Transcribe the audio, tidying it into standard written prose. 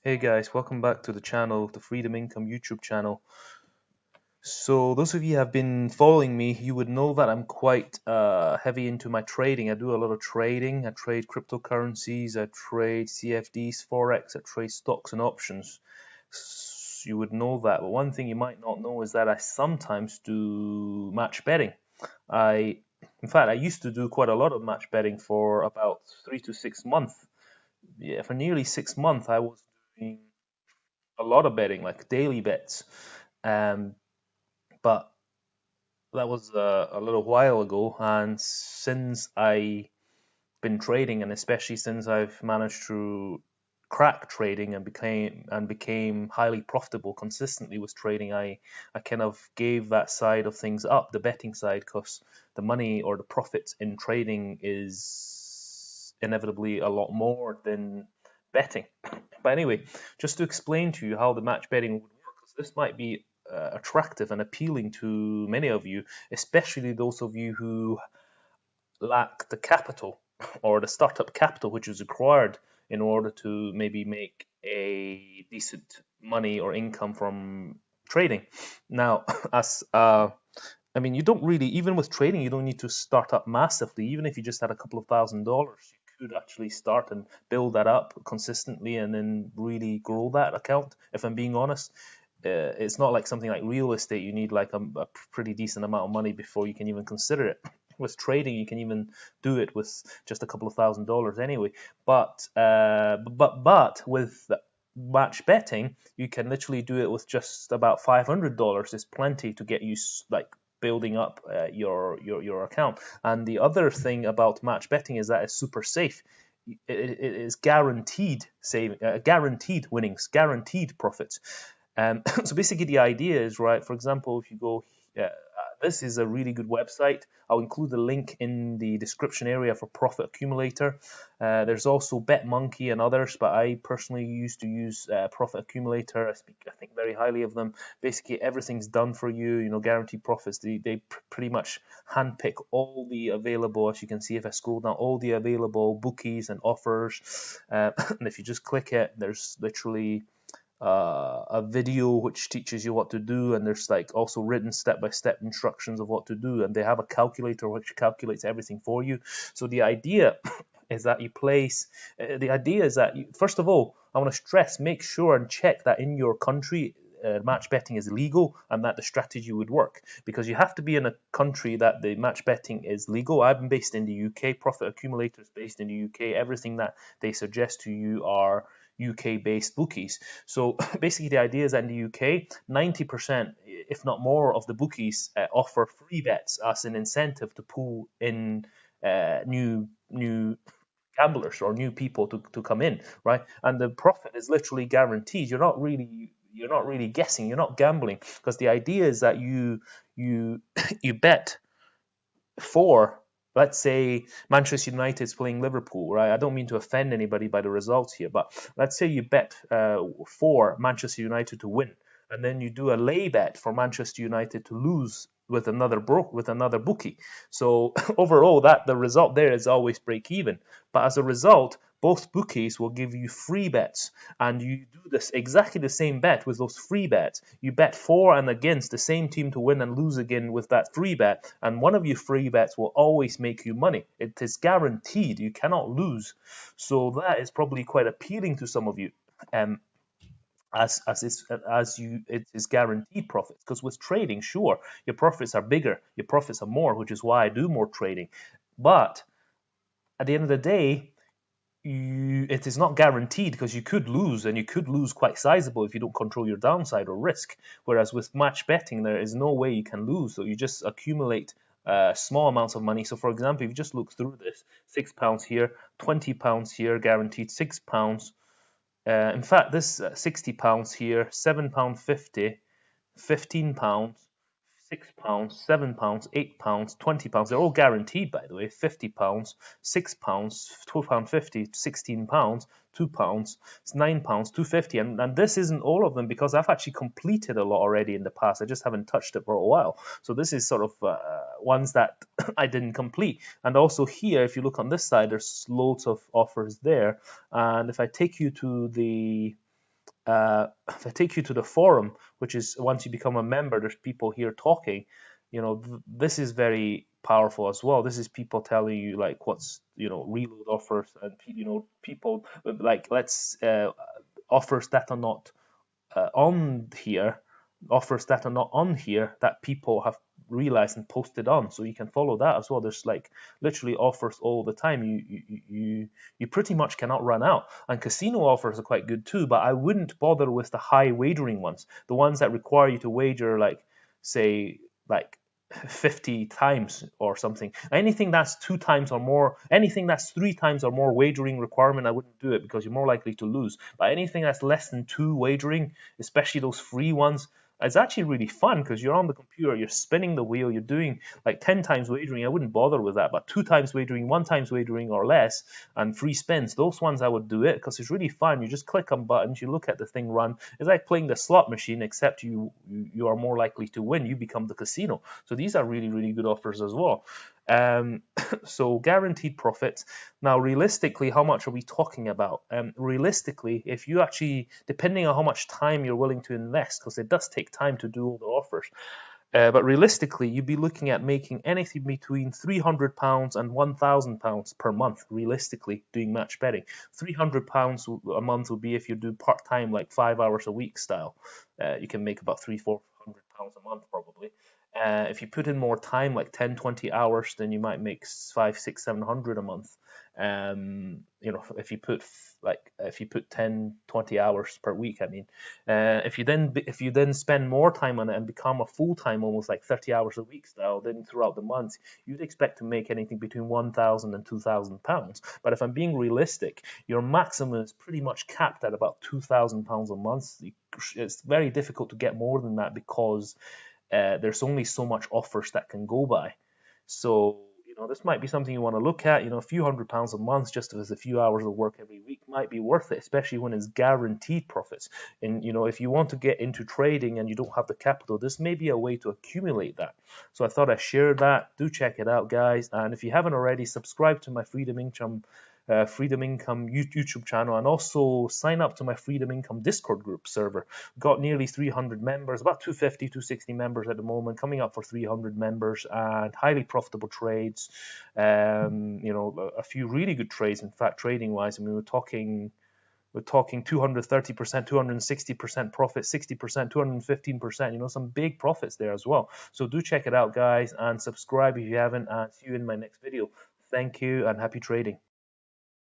Hey guys, welcome back to the channel, the Freedom Income YouTube channel. So those of you who have been following me, you would know that I'm quite heavy into my trading. I do a lot of trading. I trade cryptocurrencies, I trade CFDs, Forex, I trade stocks and options. You would know that. But one thing you might not know is that I sometimes do match betting. In fact, I used to do quite a lot of match betting for about 3 to 6 months. Yeah, for nearly 6 months, I was doing a lot of betting, like daily bets. Um, but that was a little while ago, and since I been trading, and especially since I've managed to crack trading and became highly profitable consistently with trading, I kind of gave that side of things up, the betting side, because the money or the profits in trading is inevitably a lot more than betting. But anyway, just to explain to you how the match betting would work, because this might be attractive and appealing to many of you, especially those of you who lack the capital or the startup capital which is required in order to maybe make a decent money or income from trading. Now, as I mean, you don't really, even with trading, you don't need to start up massively. Even if you just had a couple of $1,000s, you could actually start and build that up consistently and then really grow that account. If I'm being honest, it's not like something like real estate. You need like a pretty decent amount of money before you can even consider it. With trading, you can even do it with just a couple of $1,000s anyway. But with match betting, you can literally do it with just about $500. Is plenty to get you like building up your account. And the other thing about match betting is that it's super safe. It is guaranteed guaranteed winnings, guaranteed profits. So basically, the idea is, right. For example, if you go, this is a really good website. I'll include the link in the description area for Profit Accumulator. There's also BetMonkey and others, but I personally used to use Profit Accumulator. I think very highly of them. Basically, everything's done for you. You know, guaranteed profits. They pretty much handpick all the available. As you can see, if I scroll down, all the available bookies and offers. And if you just click it, there's literally a video which teaches you what to do, and there's like also written step-by-step instructions of what to do, and they have a calculator which calculates everything for you. So the idea is that you place the idea is that first of all, I want to stress, make sure and check that in your country match betting is legal and that the strategy would work, because you have to be in a country that the match betting is legal. I'm based in the UK. Profit Accumulator is based in the UK. Everything that they suggest to you are UK based bookies. So basically, the idea is that in the UK, 90%, if not more, of the bookies offer free bets as an incentive to pull in new gamblers or new people to come in, right? And the profit is literally guaranteed. You're not really guessing. You're not gambling, because the idea is that you you bet for, let's say, Manchester United is playing Liverpool, right? I don't mean to offend anybody by the results here, but let's say you bet for Manchester United to win, and then you do a lay bet for Manchester United to lose with another bookie. So overall, that the result there is always break even. But as a result, both bookies will give you free bets, and you do this exactly the same bet with those free bets. You bet for and against the same team to win and lose again with that free bet, and one of your free bets will always make you money. It is guaranteed. You cannot lose. So that is probably quite appealing to some of you. Um, it is guaranteed profits, because with trading, sure, your profits are bigger, your profits are more, which is why I do more trading. But at the end of the day, it is not guaranteed, because you could lose, and you could lose quite sizable if you don't control your downside or risk. Whereas with match betting, there is no way you can lose, so you just accumulate small amounts of money. So for example, if you just look through this, £6 here, £20 here, guaranteed £6. In fact, this £60 here, £7.50, £15, £6, £7, £8, £20. They're all guaranteed, by the way. £50, £6, £12.50, £16, £2, it's £9, £2.50, and this isn't all of them, because I've actually completed a lot already in the past. I just haven't touched it for a while. So this is sort of ones that I didn't complete. And also here, if you look on this side, there's loads of offers there. And if I take you to the if I take you to the forum, which is once you become a member, there's people here talking. This is very powerful as well. This is people telling you like what's reload offers, and people like let's offers that are not on here, offers that are not on here that people have realized and posted on, so you can follow that as well. There's like literally offers all the time. You pretty much cannot run out. And casino offers are quite good too, but I wouldn't bother with the high wagering ones, the ones that require you to wager like, say, like 50 times or something. Anything that's 2 times or more, anything that's 3 times or more wagering requirement, I wouldn't do it because you're more likely to lose. But anything that's less than 2 wagering, especially those free ones, it's actually really fun because you're on the computer, you're spinning the wheel, you're doing like 10 times wagering. I wouldn't bother with that, but 2 times wagering, 1 times wagering or less, and free spins, those ones I would do it because it's really fun. You just click on buttons, you look at the thing run. It's like playing the slot machine, except you are more likely to win. You become the casino. So these are really, really good offers as well. So guaranteed profits. Now, realistically, how much are we talking about? Realistically, if you actually, depending on how much time you're willing to invest, because it does take time to do all the offers, but realistically, you'd be looking at making anything between £300 and £1,000 per month, realistically, doing match betting. £300 a month would be if you do part-time, like 5 hours a week style. You can make about £300-400 a month probably. If you put in more time, like 10-20 hours, then you might make 500-600-700 a month. If you put if you put 10-20 hours per week, I mean, if you then spend more time on it and become a full-time, almost like 30 hours a week style, then throughout the month, you'd expect to make anything between £1,000 and £2,000. But if I'm being realistic, your maximum is pretty much capped at about £2,000 a month. It's very difficult to get more than that because there's only so much offers that can go by. So, this might be something you want to look at. A few £100s a month just as a few hours of work every week might be worth it, especially when it's guaranteed profits. And, if you want to get into trading and you don't have the capital, this may be a way to accumulate that. So I thought I'd share that. Do check it out, guys. And if you haven't already, subscribe to my Freedom Income YouTube channel, and also sign up to my Freedom Income Discord group server. Got nearly 300 members, about 250-260 members at the moment, coming up for 300 members, and highly profitable trades. A few really good trades, in fact, trading wise. I mean, we're talking 230%, 260% profit, 60%, 215%, some big profits there as well. So do check it out, guys, and subscribe if you haven't, and see you in my next video. Thank you and happy trading.